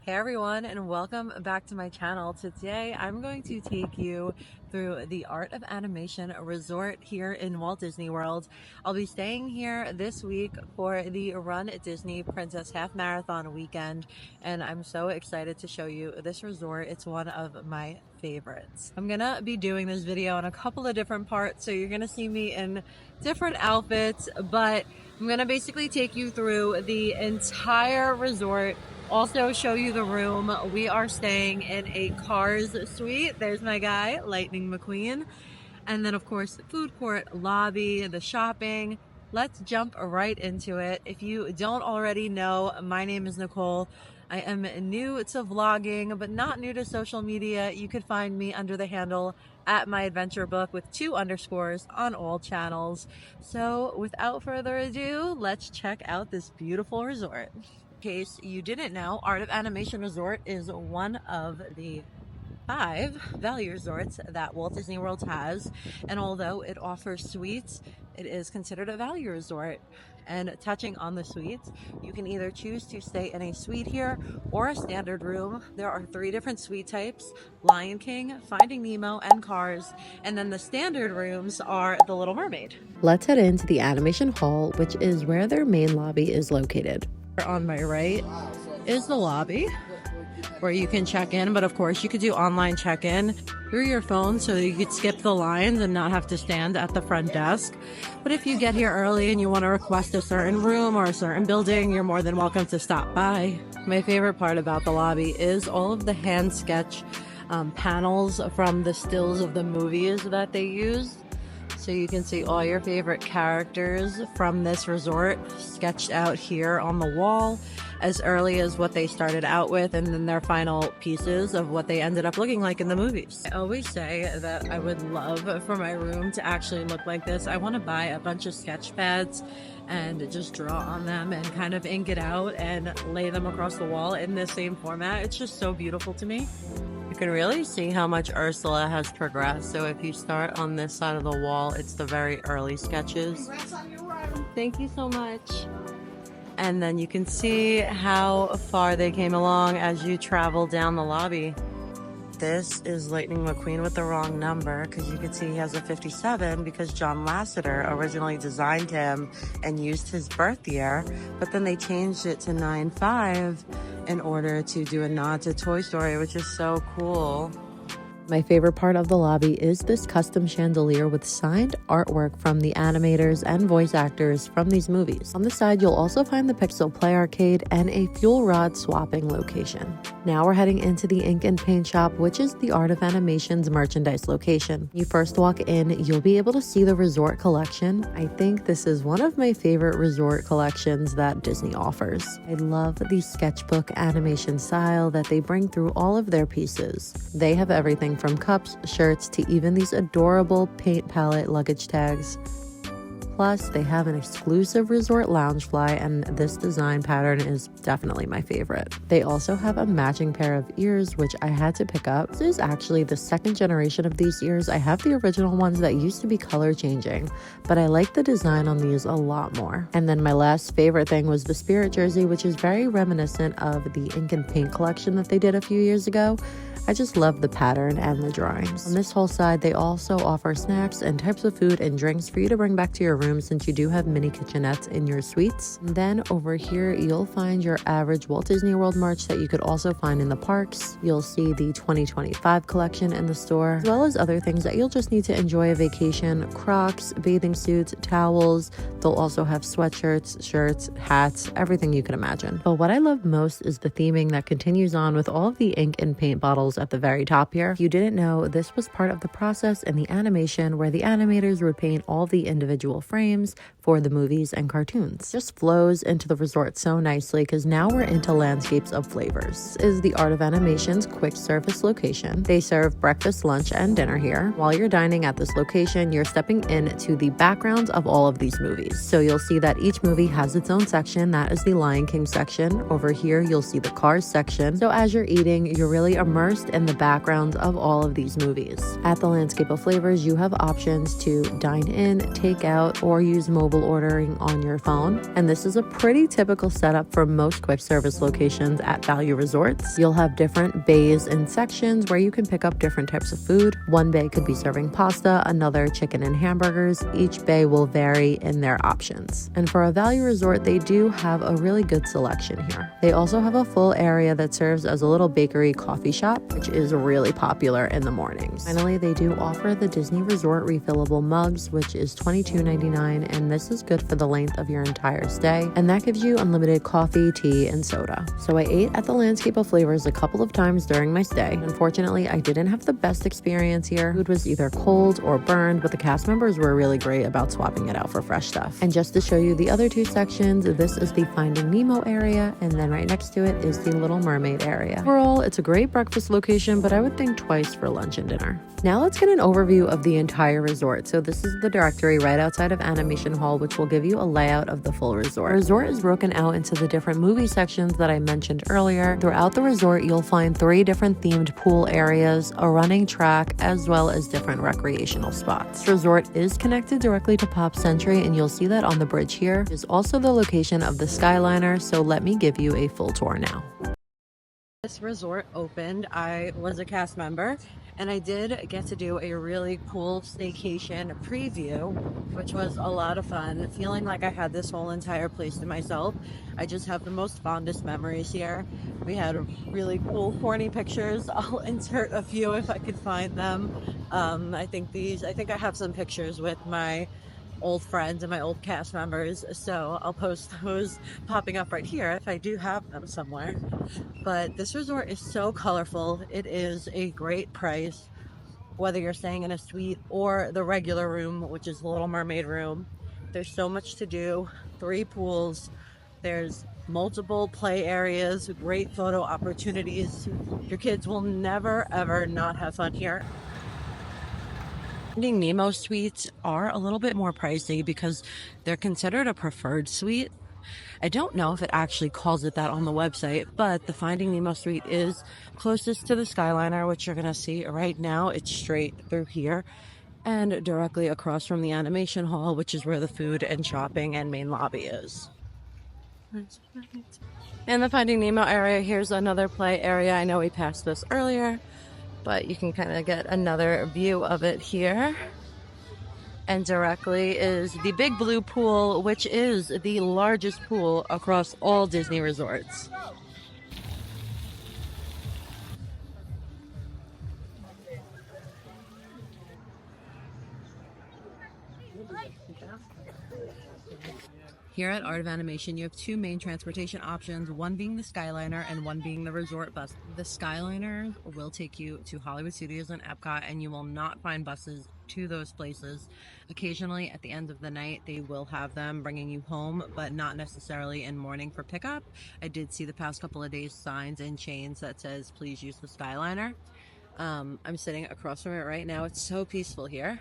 Hey everyone, and welcome back to my channel. Today I'm going to take you through the Art of Animation Resort here in Walt Disney World. I'll be staying here this week for the Run Disney Princess Half Marathon weekend, and I'm so excited to show you this resort. It's one of my favorites. I'm gonna be doing this video in a couple of different parts, so you're gonna see me in different outfits, but I'm gonna basically take you through the entire resort, also show you the room. We are staying in a Cars suite. There's my guy, Lightning McQueen. And then of course, the food court, lobby, the shopping. Let's jump right into it. If you don't already know, my name is Nicole. I am new to vlogging, but not new to social media. You could find me under the handle @myadventurebook with 2 underscores on all channels. So without further ado, let's check out this beautiful resort. In case you didn't know, Art of Animation Resort is one of the 5 value resorts that Walt Disney World has, and although it offers suites, it is considered a value resort. And touching on the suites, you can either choose to stay in a suite here or a standard room. There are 3 different suite types: Lion King, Finding Nemo, and Cars. And then the standard rooms are the Little Mermaid. Let's head into the Animation Hall, which is where their main lobby is located. On my right is the lobby where you can check in, but of course you could do online check-in through your phone, so you could skip the lines and not have to stand at the front desk. But if you get here early and you want to request a certain room or a certain building, you're more than welcome to stop by. My favorite part about the lobby is all of the hand sketch panels from the stills of the movies that they use. So you can see all your favorite characters from this resort sketched out here on the wall, as early as what they started out with, and then their final pieces of what they ended up looking like in the movies. I always say that I would love for my room to actually look like this. I want to buy a bunch of sketch pads and just draw on them and kind of ink it out and lay them across the wall in the same format. It's just so beautiful to me. You can really see how much Ursula has progressed. So if you start on this side of the wall, it's the very early sketches. Thank you so much. And then you can see how far they came along as you travel down the lobby. This is Lightning McQueen with the wrong number, because you can see he has a 57 because John Lasseter originally designed him and used his birth year, but then they changed it to 95 in order to do a nod to Toy Story, which is so cool. My favorite part of the lobby is this custom chandelier with signed artwork from the animators and voice actors from these movies. On the side, you'll also find the Pixel Play Arcade and a fuel rod swapping location. Now we're heading into the Ink and Paint Shop, which is the Art of Animation's merchandise location. You first walk in, you'll be able to see the resort collection. I think this is one of my favorite resort collections that Disney offers. I love the sketchbook animation style that they bring through all of their pieces. They have everything from cups, shirts, to even these adorable paint palette luggage tags. Plus, they have an exclusive resort lounge fly, and this design pattern is definitely my favorite. They also have a matching pair of ears, which I had to pick up. This is actually the 2nd generation of these ears. I have the original ones that used to be color changing, but I like the design on these a lot more. And then my last favorite thing was the Spirit jersey, which is very reminiscent of the Ink and Paint collection that they did a few years ago. I just love the pattern and the drawings. On this whole side, they also offer snacks and types of food and drinks for you to bring back to your room, since you do have mini kitchenettes in your suites. And then over here, you'll find your average Walt Disney World merch that you could also find in the parks. You'll see the 2025 collection in the store, as well as other things that you'll just need to enjoy a vacation: Crocs, bathing suits, towels. They'll also have sweatshirts, shirts, hats, everything you can imagine. But what I love most is the theming that continues on with all of the ink and paint bottles at the very top here. If you didn't know, this was part of the process in the animation where the animators would paint all the individual frames for the movies and cartoons. It just flows into the resort so nicely, because now we're into landscapes of flavors. This is the Art of Animation's quick service location. They serve breakfast, lunch, and dinner here. While you're dining at this location, you're stepping into the backgrounds of all of these movies. So you'll see that each movie has its own section. That is the Lion King section. Over here, you'll see the Cars section. So as you're eating, you're really immersed in the backgrounds of all of these movies. At the Landscape of Flavors, you have options to dine in, take out, or use mobile ordering on your phone. And this is a pretty typical setup for most quick service locations at value resorts. You'll have different bays and sections where you can pick up different types of food. One bay could be serving pasta, another chicken and hamburgers. Each bay will vary in their options. And for a value resort, they do have a really good selection here. They also have a full area that serves as a little bakery coffee shop, which is really popular in the mornings. Finally, they do offer the Disney Resort refillable mugs, which is $22.99, and this is good for the length of your entire stay, and that gives you unlimited coffee, tea, and soda. So I ate at the Landscape of Flavors a couple of times during my stay. Unfortunately, I didn't have the best experience here. Food was either cold or burned, but the cast members were really great about swapping it out for fresh stuff. And just to show you the other two sections, this is the Finding Nemo area, and then right next to it is the Little Mermaid area. Overall, it's a great breakfast location, but I would think twice for lunch and dinner. Now let's get an overview of the entire resort. So this is the directory right outside of Animation Hall, which will give you a layout of the full resort. The resort is broken out into the different movie sections that I mentioned earlier. Throughout the resort, you'll find 3 different themed pool areas, a running track, as well as different recreational spots. This resort is connected directly to Pop Century, and you'll see that on the bridge here. It is also the location of the Skyliner, so let me give you a full tour now. This resort opened, I was a cast member, and I did get to do a really cool staycation preview, which was a lot of fun. Feeling like I had this whole entire place to myself. I just have the most fondest memories here. We had really cool corny pictures. I'll insert a few if I could find them. I think I have some pictures with my old friends and my old cast members, so I'll post those popping up right here if I do have them somewhere. But this resort is so colorful. It is a great price, whether you're staying in a suite or the regular room, which is the Little Mermaid room. There's so much to do. 3 pools, there's multiple play areas, great photo opportunities. Your kids will never ever not have fun here. Finding Nemo suites are a little bit more pricey because they're considered a preferred suite. I don't know if it actually calls it that on the website, but the Finding Nemo suite is closest to the Skyliner, which you're going to see right now. It's straight through here and directly across from the Animation Hall, which is where the food and shopping and main lobby is. In the Finding Nemo area, here's another play area. I know we passed this earlier, but you can kind of get another view of it here. And directly is the Big Blue Pool, which is the largest pool across all Disney resorts. Here at Art of Animation, you have 2 main transportation options, one being the Skyliner and one being the resort bus. The Skyliner will take you to Hollywood Studios and Epcot, and you will not find buses to those places. Occasionally, at the end of the night, they will have them bringing you home, but not necessarily in morning for pickup. I did see the past couple of days signs and chains that says, please use the Skyliner. I'm sitting across from it right now. It's so peaceful here.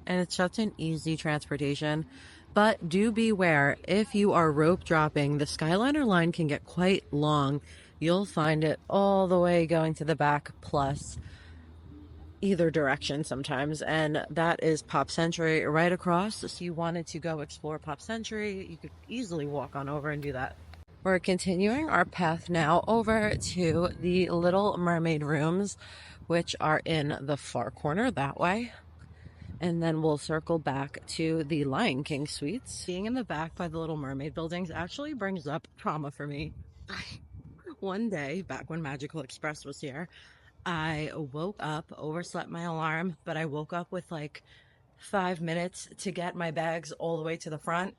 And it's such an easy transportation, but do beware, if you are rope dropping, the Skyliner line can get quite long. You'll find it all the way going to the back, plus either direction sometimes, and that is Pop Century right across. So you wanted to go explore Pop Century, you could easily walk on over and do that. We're continuing our path now over to the Little Mermaid rooms, which are in the far corner that way. And then we'll circle back to the Lion King suites. Being in the back by the Little Mermaid buildings actually brings up trauma for me. One day, back when Magical Express was here, I woke up, overslept my alarm, but I woke up with like 5 minutes to get my bags all the way to the front.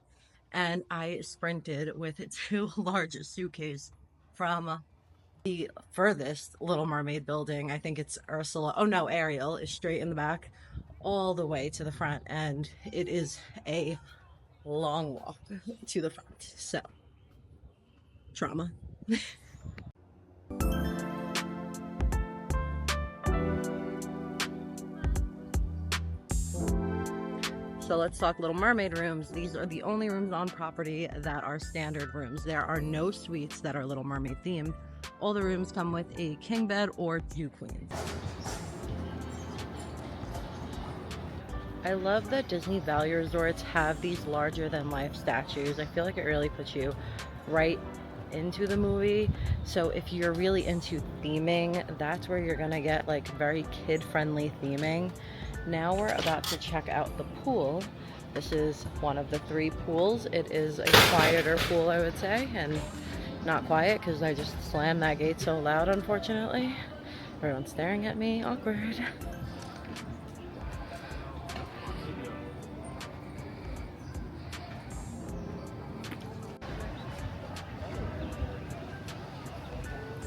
And I sprinted with 2 large suitcases from the furthest Little Mermaid building. I think it's Ursula. Oh no, Ariel is straight in the back, all the way to the front, and it is a long walk to the front. So, trauma. So let's talk Little Mermaid rooms. These are the only rooms on property that are standard rooms. There are no suites that are Little Mermaid themed. All the rooms come with a king bed or 2 queens. I love that Disney Valley resorts have these larger than life statues. I feel like it really puts you right into the movie. So if you're really into theming, that's where you're gonna get like very kid-friendly theming. Now we're about to check out the pool. This is one of the 3 pools. It is a quieter pool, I would say, and not quiet because I just slammed that gate so loud, unfortunately. Everyone's staring at me, awkward.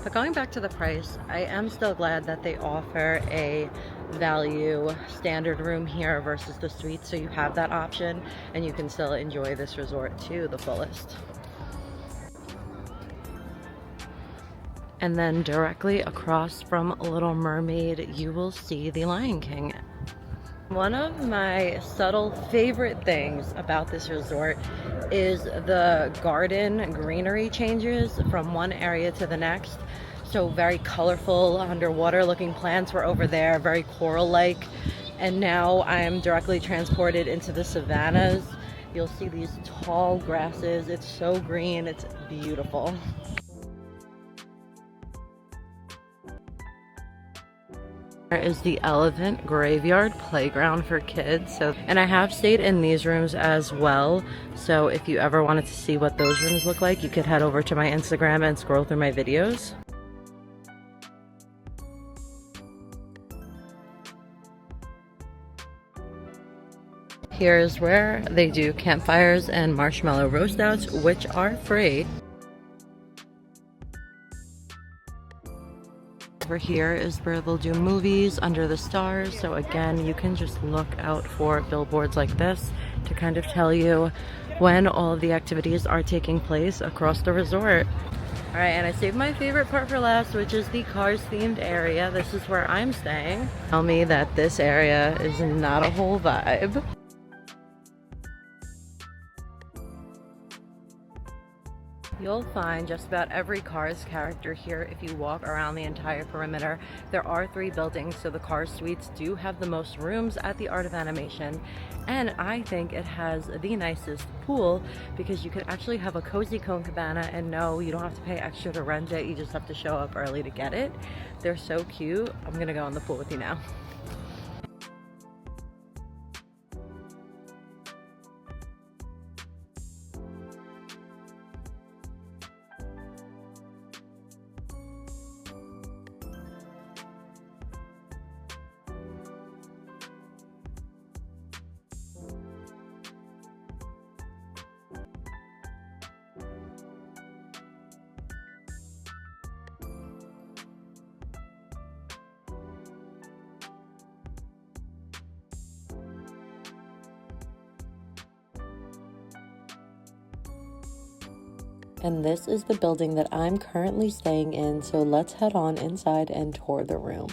But going back to the price, I am still glad that they offer a value standard room here versus the suite, so you have that option and you can still enjoy this resort to the fullest. And then directly across from Little Mermaid, you will see the Lion King. One of my subtle favorite things about this resort is the garden greenery changes from one area to the next. So very colorful underwater looking plants were over there, very coral-like. And now I'm directly transported into the savannas. You'll see these tall grasses. It's so green, it's beautiful. There is the elephant graveyard playground for kids. And I have stayed in these rooms as well. So if you ever wanted to see what those rooms look like, you could head over to my Instagram and scroll through my videos. Here's where they do campfires and marshmallow roast outs, which are free. Over here is where they'll do movies under the stars. So again, you can just look out for billboards like this to kind of tell you when all of the activities are taking place across the resort. All right, and I saved my favorite part for last, which is the Cars themed area. This is where I'm staying. Tell me that this area is not a whole vibe. You'll find just about every Cars character here if you walk around the entire perimeter. There are 3 buildings, so the Cars suites do have the most rooms at the Art of Animation. And I think it has the nicest pool because you could actually have a cozy cone cabana, and no, you don't have to pay extra to rent it. You just have to show up early to get it. They're so cute. I'm gonna go in the pool with you now. And this is the building that I'm currently staying in, so let's head on inside and tour the room.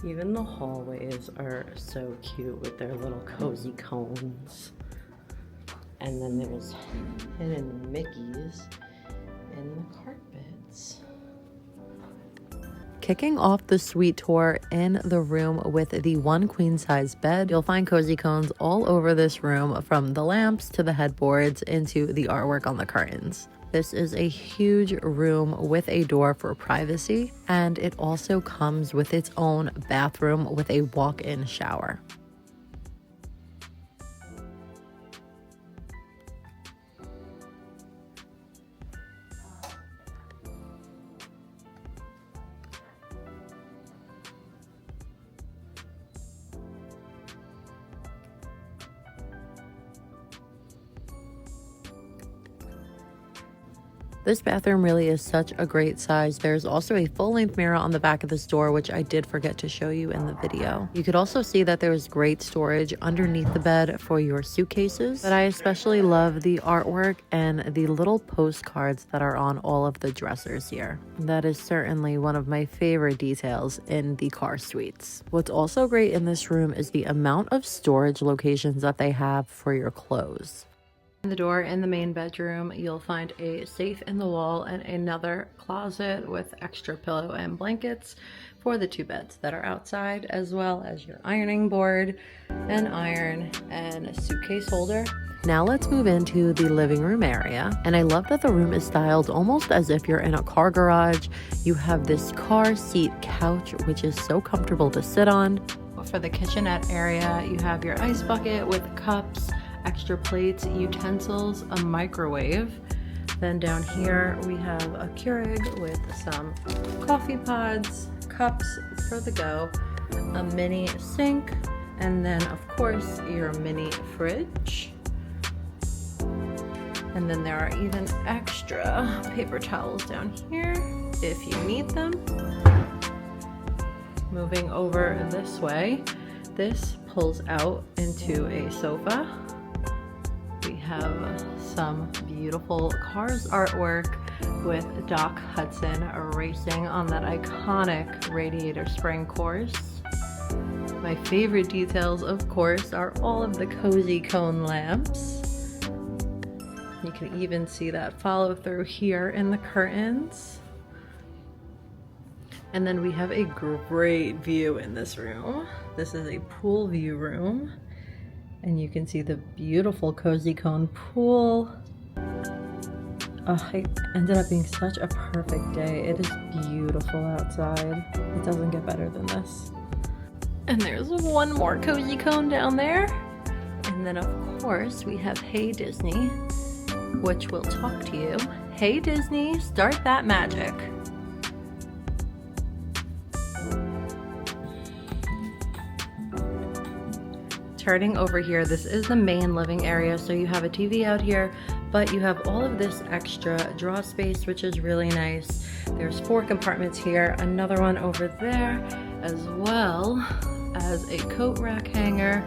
Even the hallways are so cute with their little cozy cones. And then there's hidden Mickeys in the carpets. Kicking off the suite tour in the room with the 1 queen size bed, you'll find cozy cones all over this room, from the lamps to the headboards into the artwork on the curtains. This is a huge room with a door for privacy, and it also comes with its own bathroom with a walk-in shower. This bathroom really is such a great size. There's also a full-length mirror on the back of this door, which I did forget to show you in the video. You could also see that there's great storage underneath the bed for your suitcases, but I especially love the artwork and the little postcards that are on all of the dressers here. That is certainly one of my favorite details in the car suites. What's also great in this room is the amount of storage locations that they have for your clothes. The door in the main bedroom, you'll find a safe in the wall and another closet with extra pillow and blankets for the 2 beds that are outside, as well as your ironing board, an iron, and a suitcase holder. Now let's move into the living room area. And I love that the room is styled almost as if you're in a car garage. You have this car seat couch, which is so comfortable to sit on. For the kitchenette area, you have your ice bucket with cups, extra plates, utensils, a microwave. Then down here we have a Keurig with some coffee pods, cups for the go, a mini sink, and then of course your mini fridge. And then there are even extra paper towels down here if you need them. Moving over this way, this pulls out into a sofa. We have some beautiful Cars artwork with Doc Hudson racing on that iconic Radiator Spring course. My favorite details, of course, are all of the cozy cone lamps. You can even see that follow through here in the curtains. And then we have a great view in this room. This is a pool view room. And you can see the beautiful cozy cone pool. Oh, it ended up being such a perfect day. It is beautiful outside. It doesn't get better than this. And there's one more cozy cone down there. And then of course we have Hey Disney, which will talk to you. Hey Disney, start that magic. Turning over here, this is the main living area, so you have a TV out here, but you have all of this extra drawer space, which is really nice. There's 4 compartments here, another one over there, as well as a coat rack hanger,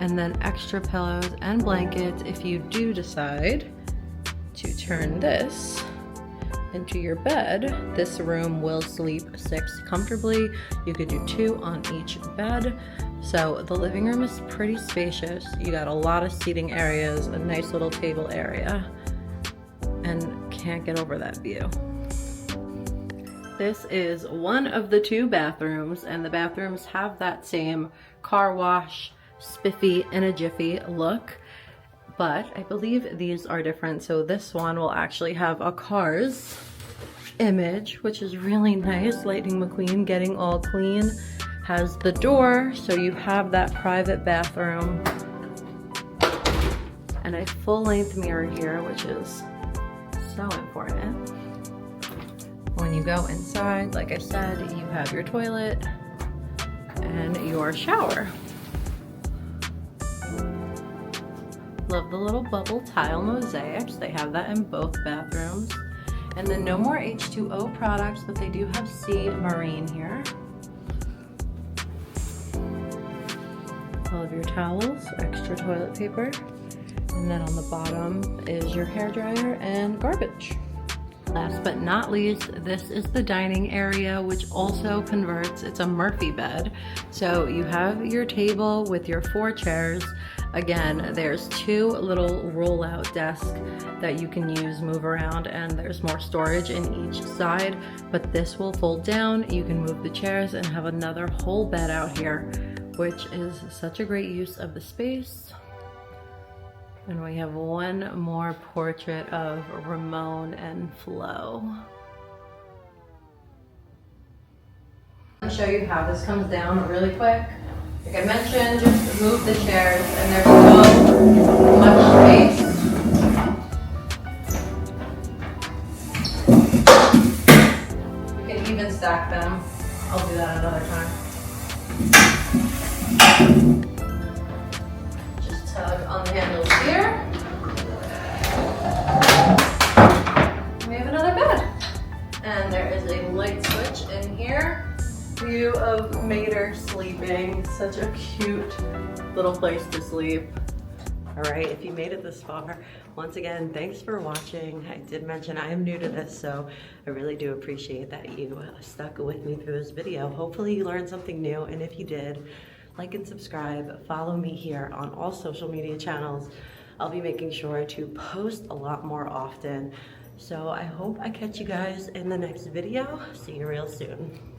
and then extra pillows and blankets if you do decide to turn this into your bed. This room will sleep 6 comfortably. You could do 2 on each bed. So the living room is pretty spacious. You got a lot of seating areas, a nice little table area, and can't get over that view. This is one of the 2 bathrooms, and the bathrooms have that same car wash, spiffy in a jiffy look, but I believe these are different. So this one will actually have a Cars image, which is really nice. Lightning McQueen getting all clean. Has the door, so you have that private bathroom, and a full-length mirror here, which is so important. When you go inside, like I said, you have your toilet and your shower. Love the little bubble tile mosaics. They have that in both bathrooms. And then no more H2O products, but they do have sea marine here. All of your towels, extra toilet paper, and then on the bottom is your hairdryer and garbage. Last but not least, this is the dining area, which also converts. It's a Murphy bed. So you have your table with your 4 chairs. Again, there's 2 little roll-out desks that you can use, move around, and there's more storage in each side, but this will fold down. You can move the chairs and have another whole bed out here, which is such a great use of the space. And we have one more portrait of Ramon and Flo. I'll show you how this comes down really quick. Like I mentioned, just move the chairs, and there's so much space. You can even stack them. I'll do that another time. Just tug on the handles here. We have another bed. And there is a light switch in here. View of Mater sleeping. Such a cute little place to sleep. All right, if you made it this far, once again, thanks for watching. I did mention I am new to this, so I really do appreciate that you stuck with me through this video. Hopefully you learned something new, and if you did, like and subscribe. Follow me here on all social media channels. I'll be making sure to post a lot more often. So I hope I catch you guys in the next video. See you real soon.